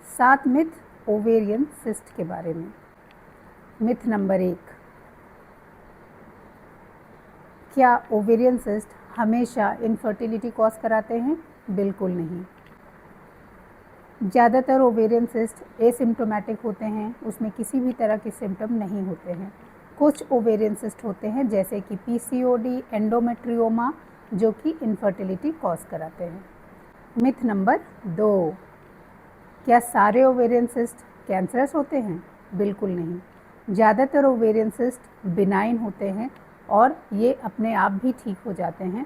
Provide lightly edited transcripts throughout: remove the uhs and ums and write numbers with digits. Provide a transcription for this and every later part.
7 myth ovarian cyst के बारे में। मिथ नंबर 1, क्या ओवेरियन सिस्ट हमेशा इनफर्टिलिटी कॉज कराते हैं? बिल्कुल नहीं। ज़्यादातर ओवेरियन सिस्ट एसिम्प्टोमेटिक होते हैं, उसमें किसी भी तरह के सिम्टम नहीं होते हैं। कुछ ओवेरियन सिस्ट होते हैं जैसे कि पीसीओडी, एंडोमेट्रियोमा, जो कि इनफर्टिलिटी कॉज कराते हैं। मिथ नंबर 2, क्या सारे ओवेरियन सिस्ट कैंसरस होते हैं? बिल्कुल नहीं। ज़्यादातर ओवेरियन सिस्ट बिनाइन होते हैं और ये अपने आप भी ठीक हो जाते हैं।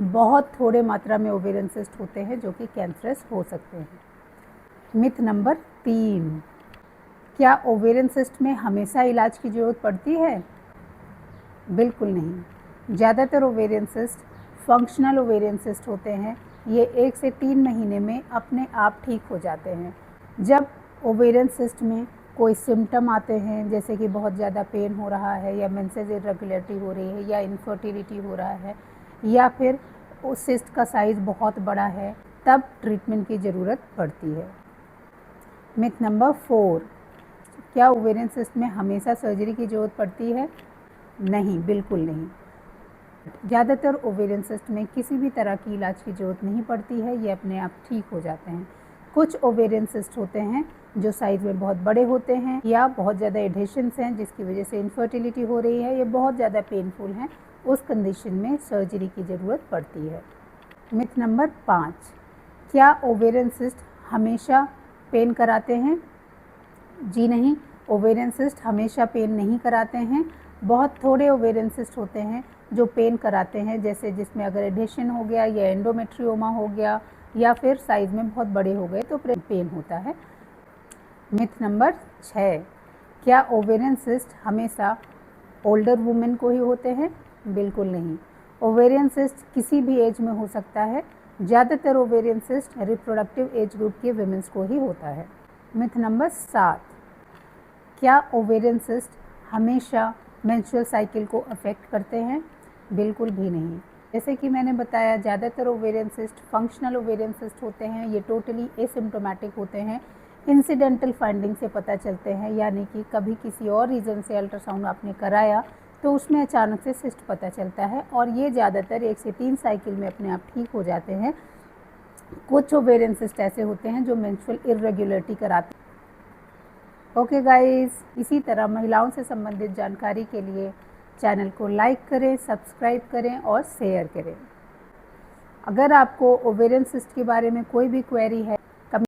बहुत थोड़े मात्रा में ओवेरियन सिस्ट होते हैं जो कि कैंसरस हो सकते हैं। मिथ नंबर 3, क्या ओवेरियन सिस्ट में हमेशा इलाज की ज़रूरत पड़ती है? बिल्कुल नहीं। ज़्यादातर ovarian cyst functional ovarian cyst होते हैं, ये 1 से 3 महीने में अपने आप ठीक हो जाते हैं। जब ओवेरियन सिस्ट में कोई सिम्टम आते हैं जैसे कि बहुत ज़्यादा पेन हो रहा है या मेंसेस इरेगुलरिटी हो रही है या इनफर्टिलिटी हो रहा है या फिर उस सिस्ट का साइज़ बहुत बड़ा है, तब ट्रीटमेंट की ज़रूरत पड़ती है। मिथ नंबर 4, क्या ओवेरियन सिस्ट में हमेशा सर्जरी की ज़रूरत पड़ती है? नहीं, बिल्कुल नहीं। ज़्यादातर ओवेरियन सिस्ट में किसी भी तरह की इलाज की ज़रूरत नहीं पड़ती है, ये अपने आप ठीक हो जाते हैं। कुछ ओवेरियन सिस्ट होते हैं जो साइज़ में बहुत बड़े होते हैं या बहुत ज़्यादा एडिशंस हैं जिसकी वजह से इनफर्टिलिटी हो रही है, ये बहुत ज़्यादा पेनफुल हैं, उस कंडीशन में सर्जरी की ज़रूरत पड़ती है। मिथ नंबर 5, क्या ओवेरियन सिस्ट हमेशा पेन कराते हैं? जी नहीं, ओवेरियन सिस्ट हमेशा पेन नहीं कराते हैं। बहुत थोड़े ओवेरियन सिस्ट होते हैं जो पेन कराते हैं, जैसे जिसमें अगर एडिशन हो गया या एंडोमेट्रियोमा हो गया या फिर साइज़ में बहुत बड़े हो गए तो पेन होता है। मिथ नंबर 6, क्या ओवेरियन सिस्ट हमेशा ओल्डर वुमेन को ही होते हैं? बिल्कुल नहीं। ओवेरियन सिस्ट किसी भी एज में हो सकता है। ज़्यादातर ovarian cyst reproductive age group के विमेंस को ही होता है। मिथ नंबर 7, क्या ओवेरियन सिस्ट हमेशा मेंस्ट्रुअल साइकिल को अफेक्ट करते हैं? बिल्कुल भी नहीं। जैसे कि मैंने बताया, ज़्यादातर ovarian cyst functional ovarian cyst होते हैं, ये टोटली एसिम्प्टोमेटिक होते हैं, इंसिडेंटल फाइंडिंग से पता चलते हैं, यानी कि कभी किसी और रीज़न से अल्ट्रासाउंड आपने कराया तो उसमें अचानक से सिस्ट पता चलता है और ये ज़्यादातर 1 से 3 साइकिल में अपने आप ठीक हो जाते हैं। कुछ ओवेरियन सिस्ट ऐसे होते हैं जो मेंस्ट्रुअल इरेगुलरिटी कराते हैं। ओके गाइस, इसी तरह महिलाओं से संबंधित जानकारी के लिए चैनल को लाइक करें, सब्सक्राइब करें और शेयर करें। अगर आपको ओवेरियन सिस्ट के बारे में कोई भी क्वेरी है